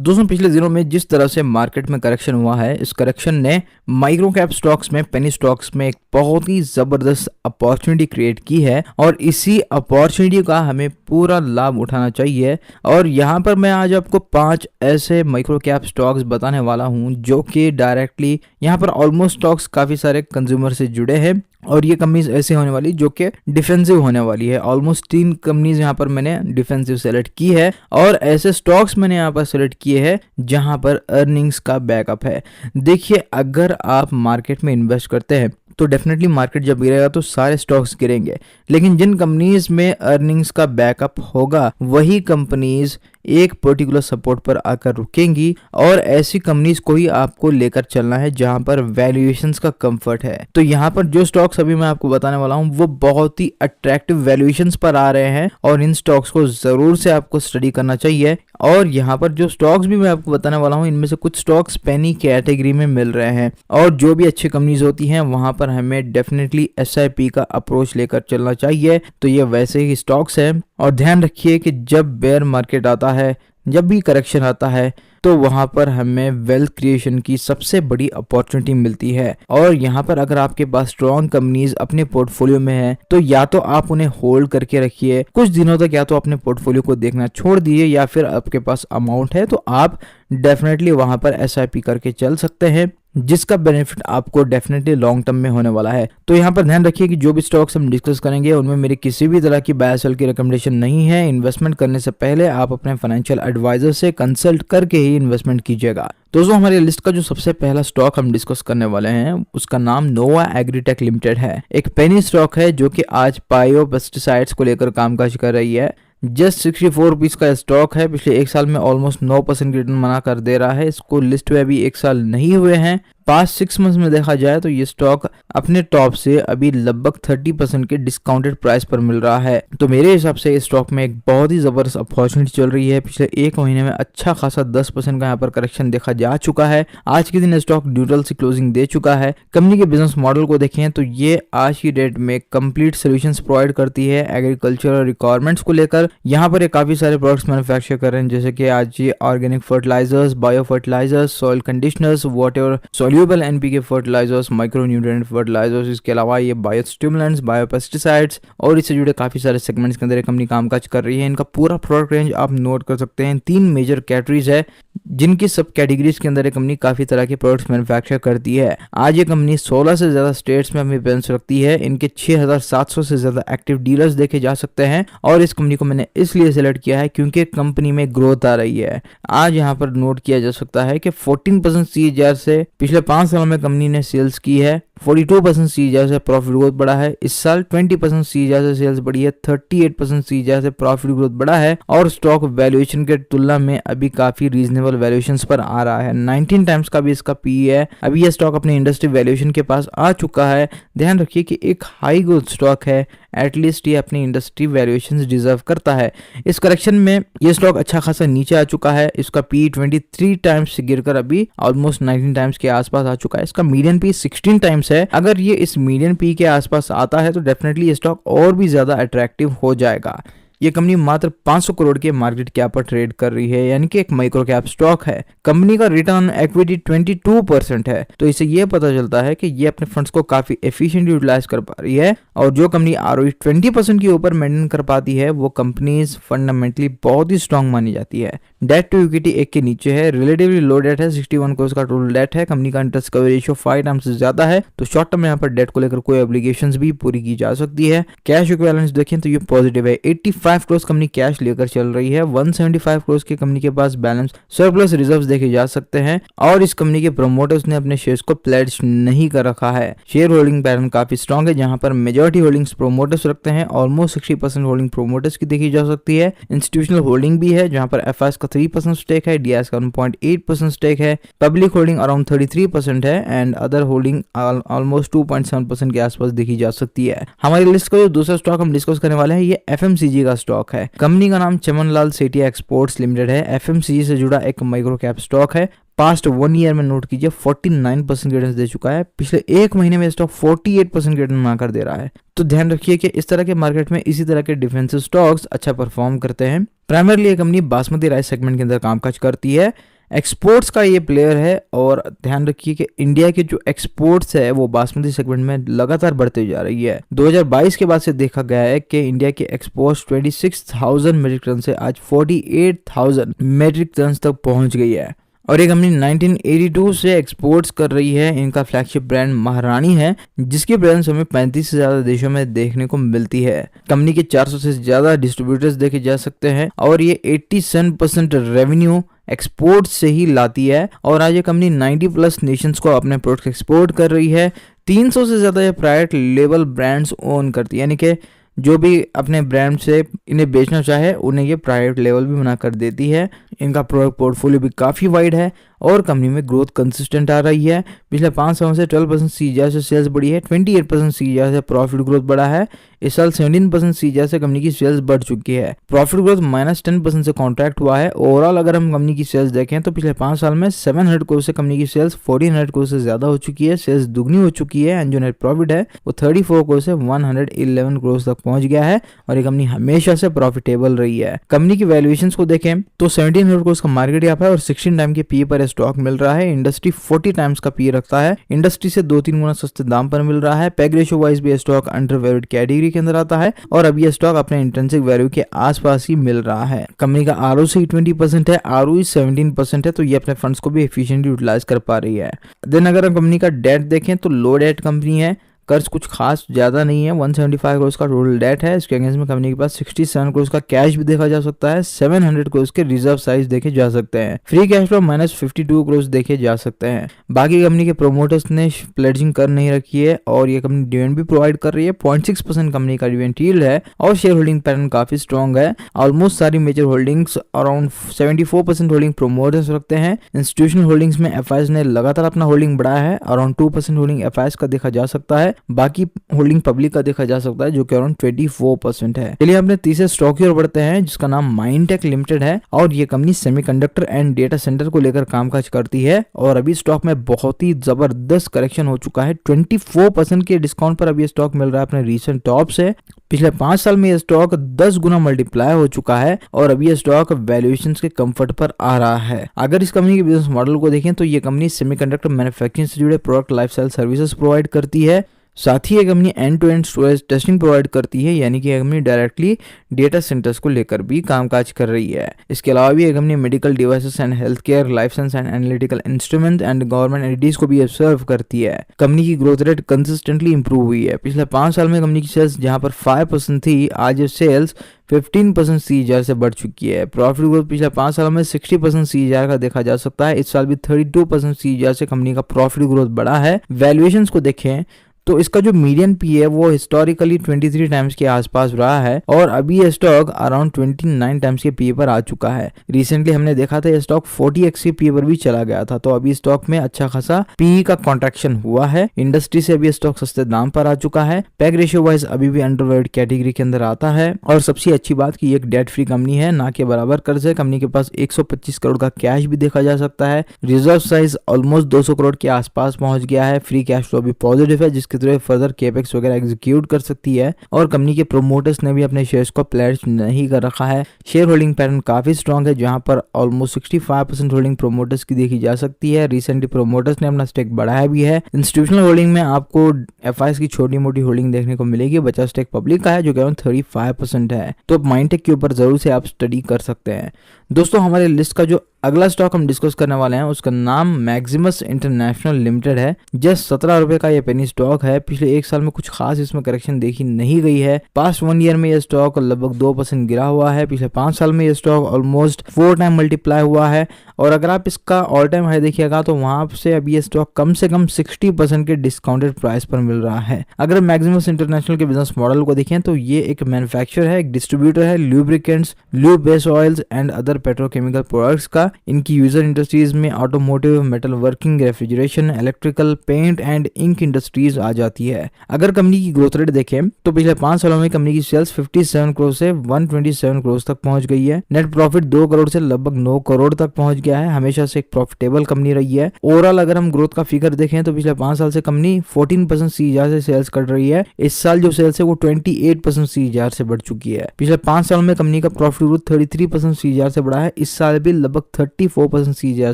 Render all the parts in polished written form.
दोस्तों पिछले दिनों में जिस तरह से मार्केट में करेक्शन हुआ है, इस करेक्शन ने माइक्रो कैप स्टॉक्स में, पेनी स्टॉक्स में एक बहुत ही जबरदस्त अपॉर्चुनिटी क्रिएट की है और इसी अपॉर्चुनिटी का हमें पूरा लाभ उठाना चाहिए। और यहाँ पर मैं आज आपको 5 ऐसे माइक्रो कैप स्टॉक्स बताने वाला हूँ जो कि डायरेक्टली यहाँ पर ऑलमोस्ट स्टॉक्स काफी सारे कंज्यूमर से जुड़े हैं और ये कंपनीज ऐसे होने वाली जो कि डिफेंसिव होने वाली है। ऑलमोस्ट 3 कंपनीज यहाँ पर मैंने डिफेंसिव सेलेक्ट की है और ऐसे स्टॉक्स मैंने यहाँ पर सेलेक्ट किए हैं जहाँ पर अर्निंग्स का बैकअप है। देखिए, अगर आप मार्केट में इन्वेस्ट करते हैं तो डेफिनेटली मार्केट जब गिरेगा तो सारे स्टॉक्स गिरेंगे, लेकिन जिन कंपनीज में अर्निंग्स का बैकअप होगा वही कंपनीज एक पर्टिकुलर सपोर्ट पर आकर रुकेंगी और ऐसी कंपनीज को ही आपको लेकर चलना है जहां पर वैल्यूएशंस का कंफर्ट है। तो यहां पर जो स्टॉक्स अभी मैं आपको बताने वाला हूं वो बहुत ही अट्रैक्टिव वैल्यूएशंस पर आ रहे हैं और इन स्टॉक्स को जरूर से आपको स्टडी करना चाहिए। और यहाँ पर जो स्टॉक्स भी मैं आपको बताने वाला हूँ इनमें से कुछ स्टॉक्स पेनी कैटेगरी में मिल रहे हैं और जो भी अच्छी कंपनीज होती हैं वहां पर हमें डेफिनेटली SIP का अप्रोच लेकर चलना चाहिए। तो ये वैसे ही स्टॉक्स हैं और ध्यान रखिए कि जब बेयर मार्केट आता है, जब भी करेक्शन आता है तो वहां पर हमें वेल्थ क्रिएशन की सबसे बड़ी अपॉर्चुनिटी मिलती है। और यहाँ पर अगर आपके पास स्ट्रॉन्ग कंपनीज अपने पोर्टफोलियो में है तो या तो आप उन्हें होल्ड करके रखिए कुछ दिनों तक, या तो अपने पोर्टफोलियो को देखना छोड़ दीजिए, या फिर आपके पास अमाउंट है तो आप डेफिनेटली वहां पर SIP करके चल सकते हैं जिसका बेनिफिट आपको डेफिनेटली लॉन्ग टर्म में होने वाला है। तो यहाँ पर ध्यान रखिए कि जो भी स्टॉक्स हम डिस्कस करेंगे उनमें मेरी किसी भी तरह की बाय सेल की रिकमेंडेशन नहीं है। इन्वेस्टमेंट करने से पहले आप अपने फाइनेंशियल एडवाइजर से कंसल्ट करके ही इन्वेस्टमेंट कीजिएगा। दोस्तों हमारी लिस्ट का जो सबसे पहला स्टॉक हम डिस्कस करने वाले हैं उसका नाम नोवा एग्रीटेक लिमिटेड है। एक पेनी स्टॉक है जो कि आज बायो पेस्टिसाइड्स को लेकर कामकाज कर रही है। जस्ट 64 रुपीज का स्टॉक है। पिछले एक साल में ऑलमोस्ट 9% रिटर्न बना कर दे रहा है। इसको लिस्ट में अभी एक साल नहीं हुए हैं। पास्ट 6 मंथ्स में देखा जाए तो ये स्टॉक अपने टॉप से अभी लगभग 30% के डिस्काउंटेड प्राइस पर मिल रहा है। तो मेरे हिसाब से इस स्टॉक में एक बहुत ही जबरदस्त अपॉर्चुनिटी चल रही है। पिछले एक महीने में अच्छा खासा 10% का यहाँ पर करेक्शन देखा जा चुका है। आज के दिन स्टॉक न्यूट्रल से क्लोजिंग दे चुका है। कंपनी के बिजनेस मॉडल को देखें तो ये आज की डेट में कंप्लीट सोल्यूशंस प्रोवाइड करती है एग्रीकल्चरल रिक्वायरमेंट्स को लेकर। यहाँ पर काफी सारे प्रोडक्ट्स मैन्युफैक्चर कर रहे हैं जैसे कि आज ये organic fertilizers, bio fertilizers, soil conditioners, water soluble NPK fertilizers, micro nutrient fertilizers, इसके अलावा ये बायो स्टिमुलेंट्स, बायो पेस्टिसाइड्स और इससे जुड़े काफी सारे सेगमेंट्स के अंदर ये कंपनी कामकाज कर रही है। इनका पूरा प्रोडक्ट रेंज आप नोट कर सकते हैं। 3 मेजर कैटेगरीज है जिनकी सब कैटेगरीज के अंदर ये कंपनी काफी तरह के प्रोडक्ट्स मैन्युफैक्चर करती है। आज ये कंपनी 16 से ज्यादा स्टेट्स में अपनी प्रेजेंस रखती है। इनके 6700 से ज्यादा एक्टिव डीलर्स देखे जा सकते हैं और इस कंपनी को मैंने इसलिए सेलेक्ट किया है क्योंकि कंपनी में ग्रोथ आ रही है। आज यहाँ पर नोट किया जा सकता है कि 14% CAGR से पिछले 5 सालों में कंपनी ने सेल्स की है। 42% CAGR से प्रॉफिट ग्रोथ बढ़ा है। इस साल 20% CAGR से सेल्स बढ़ी है। 38% CAGR से प्रॉफिट ग्रोथ बढ़ा है और स्टॉक वैल्यूएशन के तुलना में अभी काफी रीजनेबल वैल्यूएशंस पर आ रहा है। 19 टाइम्स का भी इसका PE है। अभी यह स्टॉक अपने इंडस्ट्री वैल्यूएशन के पास आ चुका है। ध्यान रखिए कि एक हाई ग्रोथ स्टॉक है, एटलीस्ट ये अपनी इंडस्ट्री वैल्यूएशंस डिजर्व करता है। इस करेक्शन में ये स्टॉक अच्छा खासा नीचे आ चुका है। इसका PE 23 टाइम्स से गिरकर अभी ऑलमोस्ट 19 टाइम्स के आसपास आ चुका है। इसका मीडियन PE 16 टाइम्स है। अगर ये इस मीडियन PE के आसपास आता है तो डेफिनेटली ये स्टॉक और भी ज्यादा अट्रैक्टिव हो जाएगा। ये कंपनी मात्र 500 करोड़ के मार्केट कैप पर ट्रेड कर रही है, यानी कि एक माइक्रो कैप स्टॉक है। कंपनी का रिटर्न ऑन इक्विटी 22% है। तो इससे ये पता चलता है कि ये अपने फंड्स को काफी एफिशिएंटली यूटिलाइज कर पा रही है और जो कंपनी ROE 20% के ऊपर मेंटेन कर पाती है वो कंपनीज फंडामेंटली बहुत ही स्ट्रांग मानी जाती है। डेट टू इक्विटी 1 के नीचे है। रिलेटिवली लो डेट है, 61 करोड़ का टोटल डेट है। कंपनी का इंटरेस्ट कवर रेशियो 5 टाइम्स से ज्यादा है। तो शॉर्ट टर्म में यहाँ पर डेट को लेकर कोई ऑब्लिगेशंस भी पूरी की जा सकती है। कैश इक्विवेलेंस देखें तो ये पॉजिटिव है। 85 करोड़ कंपनी कैश लेकर चल रही है। 175 करोड़ की कंपनी के पास बैलेंस सरप्लस रिजर्व्स देखे जा सकते हैं और इस कंपनी के प्रोमोटर्स ने अपने शेयर्स को प्लेड्ज नहीं कर रखा है। शेयर होल्डिंग पैटर्न काफी स्ट्रांग है जहां पर मेजॉरिटी होल्डिंग्स प्रोमोटर्स रखते हैं। ऑलमोस्ट 60% होल्डिंग प्रोमोटर्स की देखी जा सकती है। इंस्टीट्यूशनल होल्डिंग भी है जहां पर FIs का 3% स्टेक है, DIs का 1.8% स्टेक है, पब्लिक होल्डिंग अराउंड 33% है एंड अदर होल्डिंग ऑलमोस्ट 2.7% के आसपास देखी जा सकती है। हमारी लिस्ट का जो दूसरा स्टॉक हम डिस्कस करने वाले हैं ये FMCG का स्टॉक है। कंपनी का नाम चमनलाल सेठिया एक्सपोर्ट्स लिमिटेड है। FMCG से जुड़ा एक माइक्रो कैप स्टॉक है। पास्ट 1 ईयर में नोट कीजिए 49% रिटर्न दे चुका है। पिछले एक महीने में स्टॉक 48% रिटर्न बना कर दे रहा है। तो ध्यान रखिए कि इस तरह के मार्केट में इसी तरह के डिफेंसिव स्टॉक्स अच्छा परफॉर्म करते हैं। प्राइमरली ये कंपनी बासमती राइस सेगमेंट के अंदर कामकाज करती है। एक्सपोर्ट्स का ये प्लेयर है और ध्यान रखिए कि इंडिया के जो एक्सपोर्ट्स है वो बासमती सेगमेंट में लगातार बढ़ते जा रही है। 2022 के बाद से देखा गया है कि इंडिया के एक्सपोर्ट्स 26,000 मेट्रिक टन से आज 48,000 मेट्रिक टन तक पहुंच गई है और ये कंपनी 1982 से एक्सपोर्ट्स कर रही है। इनका फ्लैगशिप ब्रांड महारानी है जिसकी प्रेजेंस हमें 35 से ज्यादा देशों में देखने को मिलती है। कंपनी के 400 से ज्यादा डिस्ट्रीब्यूटर्स देखे जा सकते हैं और ये 87% रेवेन्यू एक्सपोर्ट से ही लाती है और आज ये कंपनी 90+ नेशंस को अपने प्रोडक्ट एक्सपोर्ट कर रही है। 300 से ज्यादा ये प्राइवेट लेबल ब्रांड्स ओन करती है, यानी कि जो भी अपने ब्रांड से इन्हें बेचना चाहे उन्हें ये प्राइवेट लेवल भी बना कर देती है। इनका प्रोडक्ट पोर्टफोलियो भी काफ़ी वाइड है और कंपनी में ग्रोथ कंसिस्टेंट आ रही है। पिछले 5 सालों से 12% सीजीआर से सेल्स बढ़ी है, 28% सीजीआर से प्रॉफिट ग्रोथ बढ़ा है। इस साल 17% सीजीआर से कंपनी की सेल्स बढ़ चुकी है। प्रॉफिट ग्रोथ -10% से कॉन्ट्रैक्ट हुआ है। ओवरऑल अगर हम कंपनी की सेल्स देखें तो पिछले 5 साल में 700 करोड़ से कंपनी की सेल्स 1400 करोड़ से ज्यादा हो चुकी है। सेल्स दुगनी हो चुकी है एंड जो नेट प्रॉफिट है वो 34 करोड़ से 111 करोड़ तक पहुंच गया है और ये कंपनी हमेशा से प्रॉफिटेबल रही है। कंपनी की वैल्यूएशंस को देखें तो 1700 करोड़ का मार्केट कैप है और 16 टाइम के पी पर स्टॉक मिल रहा है। इंडस्ट्री 40 टाइम्स का पी रखता है, इंडस्ट्री से 2-3 गुना सस्ते दाम पर मिल रहा है। पैग रेशियो वाइज भी स्टॉक अंडर वैल्यूड कैटेगरी के अंदर आता है और अभी ये स्टॉक अपने इंट्रिंसिक वैल्यू के आसपास ही मिल रहा है। कंपनी का ROC 20% है, ROE 17% है, तो ये अपने फंड्स को भी एफिशिएंटली यूटिलाइज कर पा रही है। देन अगर हम कंपनी का डेट देखें तो लो डेट कंपनी है, कर्ज कुछ खास ज्यादा नहीं है। 175 करोड़ का टोटल डेट है। इसके अगेंस्ट में कंपनी के पास 67 करोड़ का कैश भी देखा जा सकता है। 700 करोड़ के रिजर्व साइज देखे जा सकते हैं। फ्री कैश फ्लो -52 करोड़ देखे जा सकते हैं। बाकी कंपनी के प्रोमोटर्स ने प्लेजिंग कर नहीं रखी है और ये कंपनी डिविडेंड भी प्रोवाइड कर रही है। 0.6% कंपनी का डिविडेंड यील्ड है और शेयर होल्डिंग पैटर्न काफी स्ट्रॉन्ग है। ऑलमोस्ट सारी major holdings around 74% holding promoters रखते हैं। इंस्टीट्यूशनल होल्डिंग्स में एफआईएस ने लगातार अपना होल्डिंग बढ़ाया है। अराउंड 2% होल्डिंग एफआईएस का देखा जा सकता है, बाकी होल्डिंग पब्लिक का देखा जा सकता है जो कि अराउंड 24% है। चलिए अपने तीसरे स्टॉक की ओर बढ़ते हैं जिसका नाम माइंडटेक लिमिटेड है और ये company semiconductor and data centre को लेकर कामकाज करती है और अभी स्टॉक में बहुत ही जबरदस्त करेक्शन हो चुका है। 24% के डिस्काउंट पर अभी स्टॉक मिल रहा है अपने रीसेंट टॉप से। पिछले 5 साल में ये स्टॉक 10 गुना मल्टीप्लाई हो चुका है और अभी ये स्टॉक वैल्यूएशंस के कंफर्ट पर आ रहा है। अगर इस कंपनी के बिजनेस मॉडल को देखें तो ये कंपनी सेमीकंडक्टर मैन्युफैक्चरिंग से जुड़े प्रोडक्ट लाइफस्टाइल सर्विसेज प्रोवाइड करती है। साथ ही ये company end to end storage testing provide करती है, यानी कि ये कंपनी डायरेक्टली डेटा सेंटर्स को लेकर भी कामकाज कर रही है। इसके अलावा भी ये company medical devices and health care, life science and analytical instrument and government entities को भी सर्व करती है। कंपनी की ग्रोथ रेट कंसिस्टेंटली इंप्रूव हुई है। पिछले 5 साल में कंपनी की सेल्स जहां पर 5% थी, आज सेल्स 15% सीजीआर से बढ़ चुकी है। प्रॉफिट ग्रोथ पिछले 5 सालों में 60% सीजीआर का देखा जा सकता है। इस साल भी 32% सीजीआर से कंपनी का प्रॉफिट ग्रोथ बढ़ा है। वैल्यूएशंस को देखें तो इसका जो मीडियन पी है वो हिस्टोरिकली 23 टाइम्स के आसपास रहा है और अभी ये स्टॉक अराउंड 29 टाइम्स के पी पर आ चुका है। रिसेंटली हमने देखा था ये स्टॉक 40x के पी पर भी चला गया था, तो अभी स्टॉक में अच्छा खासा पी का कॉन्ट्रैक्शन हुआ है। इंडस्ट्री से अभी स्टॉक सस्ते दाम पर आ चुका है। पैग रेशियो वाइज अभी भी अंडरवैल्यूड कैटेगरी के अंदर आता है और सबसे अच्छी बात की एक डेट फ्री कंपनी है, ना के बराबर कर्ज है। कंपनी के पास 125 करोड़ का कैश भी देखा जा सकता है। रिजर्व साइज ऑलमोस्ट 200 करोड़ के आसपास पहुंच गया है। फ्री कैश फ्लो भी पॉजिटिव है जिसके थ्रू फर्दर केपेक्स वगैरह एग्जीक्यूट कर सकती है और कंपनी के प्रोमोटर्स ने भी अपने शेयर्स को प्लेज नहीं कर रखा है। शेयर होल्डिंग पैटर्न काफी स्ट्रॉन्ग है जहां पर ऑलमोस्ट 65% होल्डिंग प्रोमोटर्स की देखी जा सकती है। रिसेंटली प्रोमोटर्स ने अपना स्टेक बढ़ाया भी है। इंस्टीट्यूशनल होल्डिंग में आपको एफआईएस की छोटी मोटी होल्डिंग देखने को मिलेगी। बचा स्टेक पब्लिक का है जो कि 35% है। तो माइंडटेक के ऊपर जरूर से आप स्टडी कर सकते हैं। दोस्तों हमारे लिस्ट का जो अगला स्टॉक हम डिस्कस करने वाले हैं उसका नाम मैक्सिमस इंटरनेशनल लिमिटेड है। जस्ट 17 रुपए का ये पेनी स्टॉक है। पिछले 1 साल में कुछ खास इसमें करेक्शन देखी नहीं गई है। पास्ट 1 ईयर में ये स्टॉक लगभग 2% गिरा हुआ है। पिछले 5 साल में ये स्टॉक ऑलमोस्ट 4 टाइम मल्टीप्लाई हुआ है और अगर आप इसका ऑल टाइम हाई देखिएगा तो वहां से अभी ये स्टॉक कम से कम 60% के डिस्काउंटेड प्राइस पर मिल रहा है। अगर मैक्सिमस इंटरनेशनल के बिजनेस मॉडल को देखें तो ये एक मैन्युफैक्चरर है, एक डिस्ट्रीब्यूटर है lubricants, lube base oils and other petrochemical products का। इनकी यूजर इंडस्ट्रीज में automotive, metal working, refrigeration, electrical, paint and ink industries आ जाती है। अगर कंपनी की ग्रोथ रेट देखें तो पिछले 5 सालों में कंपनी की सेल्स 57 करोड़ से 127 करोड़ तक पहुंच गई है। नेट प्रॉफिट 2 करोड़ से लगभग 9 करोड़ तक पहुंच गया किया है, हमेशा से एक प्रॉफिटेबल कंपनी रही है। ओवरऑल अगर हम ग्रोथ का फिगर देखें तो पिछले 5 साल से कंपनी 14% सीजीआर से सेल्स कर रही है। इस साल जो सेल्स है वो 28% सीजीआर से बढ़ चुकी है। पिछले 5 साल में कंपनी का प्रॉफिट ग्रोथ 33% सीजीआर से बढ़ा है। इस साल भी लगभग 34% सीजीआर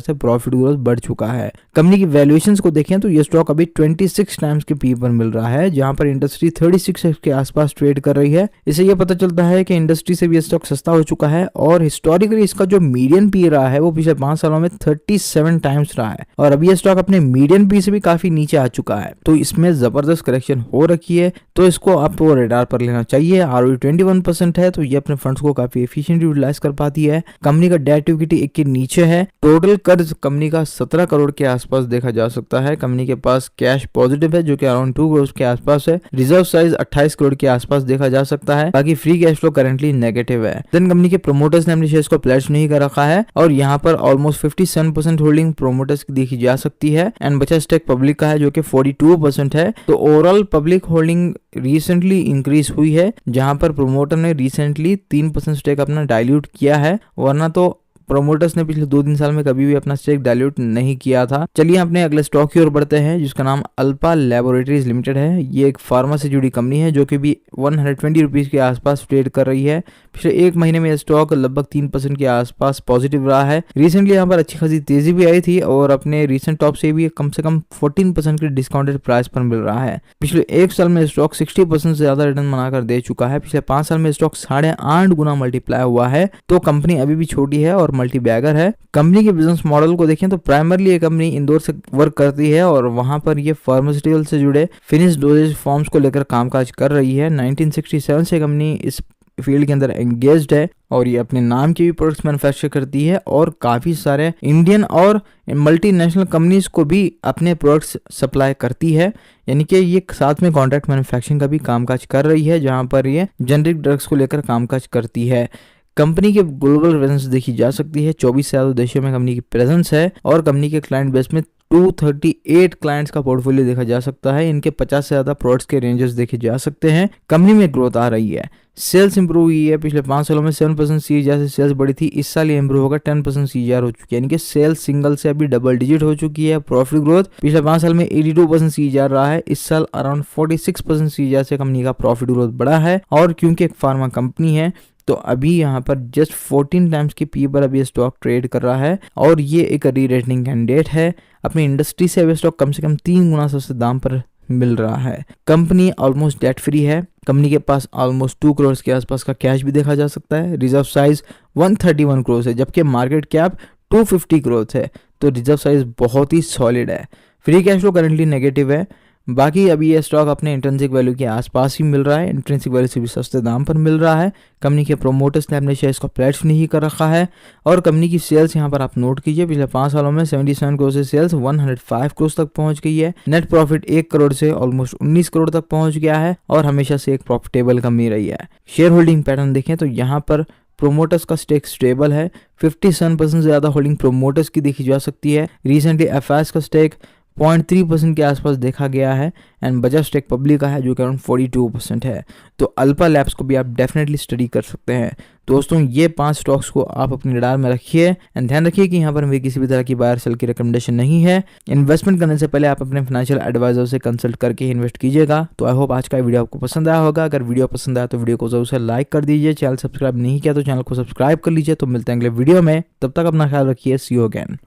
से प्रॉफिट ग्रोथ बढ़ चुका है। कंपनी की वैल्यूएशंस को देखें तो ये स्टॉक अभी 26 टाइम्स के पी पर मिल रहा है, जहां पर इंडस्ट्री 36 के आसपास ट्रेड कर रही है। इससे यह पता चलता है कि इंडस्ट्री से भी ये स्टॉक सस्ता हो चुका है और हिस्टोरिकली इसका जो मीडियन पी रहा है वो पिछले 5 सालों में 37 टाइम्स रहा है और अभी ये स्टॉक अपने मीडियन पी से भी काफी नीचे आ चुका है। तो इसमें जबरदस्त करेक्शन हो रखी है, तो इसको आपको रेडार पर लेना चाहिए। आरओई 21% है, तो ये अपने फंड्स को काफी एफिशिएंटली यूटिलाइज कर पाती है। कंपनी का डेट इक्विटी 1 के नीचे है। टोटल कर्ज कंपनी का 17 करोड़ के आसपास देखा जा सकता है। कंपनी के पास कैश पॉजिटिव है जो कि अराउंड 2 करोड़ के आसपास है। रिजर्व साइज 28 करोड़ के आसपास देखा जा सकता है। बाकी free cash flow currently negative है। देन कंपनी के प्रोमोटर्स ने अपने शेयर्स को प्लेज नहीं कर रखा है और यहाँ पर ऑलमोस्ट 57% होल्डिंग प्रोमोटर्स की देखी जा सकती है एंड बचा स्टेक पब्लिक का है जो कि 42% है। तो overall public holding recently increase हुई है, जहां पर प्रोमोटर ने रिसेंटली 3% स्टेक अपना डाइल्यूट किया है, वरना तो प्रोमोटर्स ने पिछले 2-3 साल में कभी भी अपना स्टेक डाइल्यूट नहीं किया था। चलिए अपने अगले स्टॉक की ओर बढ़ते हैं जिसका नाम अल्फा लैबोरेटरीज लिमिटेड है। ये एक फार्मा से जुड़ी कंपनी है जो कि भी 120 रुपीज के आसपास ट्रेड कर रही है। पिछले 1 महीने में स्टॉक लगभग 3% के आसपास पॉजिटिव रहा है। रिसेंटली यहाँ पर अच्छी खासी तेजी भी आई थी और अपने रिसेंट टॉप से भी कम से कम 14% के डिस्काउंटेड प्राइस पर मिल रहा है। पिछले 1 साल में स्टॉक 60% से ज्यादा रिटर्न बनाकर दे चुका है। पिछले 5 साल में स्टॉक 8.5 गुना मल्टीप्लाई हुआ है। तो कंपनी अभी भी छोटी है और मल्टी बैगर है। कंपनी के बिजनेस मॉडल को देखें तो प्राइमरली ये कंपनी इंदौर से वर्क करती है और वहां पर ये फार्मास्यूटिकल से जुड़े फिनिश डोजेज फॉर्म्स को लेकर कामकाज कर रही है। 1967 से कंपनी इस फील्ड के अंदर एंगेज्ड है और ये अपने नाम के भी प्रोडक्ट्स मैन्युफैक्चर करती है और काफी सारे इंडियन और मल्टीनेशनल कंपनीज को भी अपने प्रोडक्ट्स सप्लाई करती है। यानी कि ये साथ में कॉन्ट्रैक्ट मैन्युफैक्चरिंग का भी कामकाज कर रही है, जहां पर ये जेनेरिक ड्रग्स को लेकर कामकाज करती है। कंपनी के ग्लोबल प्रेजेंस देखी जा सकती है। 24 से ज्यादा देशों में कंपनी की प्रेजेंस है और कंपनी के क्लाइंट बेस में 238 क्लाइंट्स का पोर्टफोलियो देखा जा सकता है। इनके 50 से ज्यादा प्रोडक्ट्स के रेंजेस देखे जा सकते हैं। कंपनी में ग्रोथ आ रही है, सेल्स इंप्रूव हुई है। पिछले 5 सालों में 7% सीजीआर से सेल्स बढ़ी थी, इस साल ये इंप्रूव होगा 10% सीजीआर हो चुकी है, यानी कि सेल्स सिंगल से अभी डबल डिजिट हो चुकी है। प्रॉफिट ग्रोथ पिछले 5 साल में 82% सीजीआर रहा है, इस साल अराउंड 46% सीजीआर से कंपनी का प्रॉफिट ग्रोथ बढ़ा है। और क्योंकि एक फार्मा कंपनी है तो अभी यहाँ पर जस्ट 14 टाइम्स की पी पर अभी स्टॉक ट्रेड कर रहा है और ये एक री रेटिंग कैंडिडेट है। अपनी इंडस्ट्री से अभी स्टॉक कम से कम 3 गुना सस्ते दाम पर मिल रहा है। कंपनी ऑलमोस्ट डेट फ्री है। कंपनी के पास ऑलमोस्ट 2 करोड़ के आसपास का कैश भी देखा जा सकता है। रिजर्व साइज 131 करोड़ है, जबकि मार्केट कैप 250 करोड़ है, तो रिजर्व साइज बहुत ही सॉलिड है। Free cash flow currently negative है। बाकी अभी ये स्टॉक अपने इंट्रिंसिक वैल्यू के आसपास ही मिल रहा है, इंट्रिंसिक वैल्यू से भी सस्ते दाम पर मिल रहा है। कंपनी के प्रोमोटर्स ने अपने शेयर्स को प्लेज नहीं कर रखा है और कंपनी की सेल्स यहाँ पर आप नोट कीजिए, पिछले 5 सालों में 77 करोड़ से सेल्स 105 करोड़ तक पहुंच गई है। नेट प्रॉफिट 1 करोड़ से ऑलमोस्ट 19 करोड़ तक पहुंच गया है और हमेशा से एक प्रॉफिटेबल कंपनी रही है। शेयर होल्डिंग पैटर्न देखें तो यहाँ पर प्रोमोटर्स का स्टेक स्टेबल है। 57% से ज्यादा होल्डिंग प्रोमोटर्स की देखी जा सकती है। रिसेंटली एफआईएस का स्टेक 0.3% के आसपास देखा गया है एंड बजाज स्टेक पब्लिक का है जो कि अराउंड 42% है। तो अल्फा लैब्स को भी आप डेफिनेटली स्टडी कर सकते हैं। दोस्तों ये 5 स्टॉक्स को आप अपने रडार में रखिए एंड ध्यान रखिए कि यहाँ पर मेरी किसी भी तरह की बायर सेल की रिकमेंडेशन नहीं है। इन्वेस्टमेंट करने से पहले आप अपने फाइनेंशियल एडवाइजर से कंसल्ट करके इन्वेस्ट कीजिएगा। तो आई होप आज का वीडियो आपको पसंद आया होगा। अगर वीडियो पसंद आया तो वीडियो को जरूर से लाइक कर दीजिए। चैनल सब्सक्राइब नहीं किया तो चैनल को सब्सक्राइब कर लीजिए। तो मिलते हैं अगले वीडियो में, तब तक अपना ख्याल रखिए। सी यू अगेन।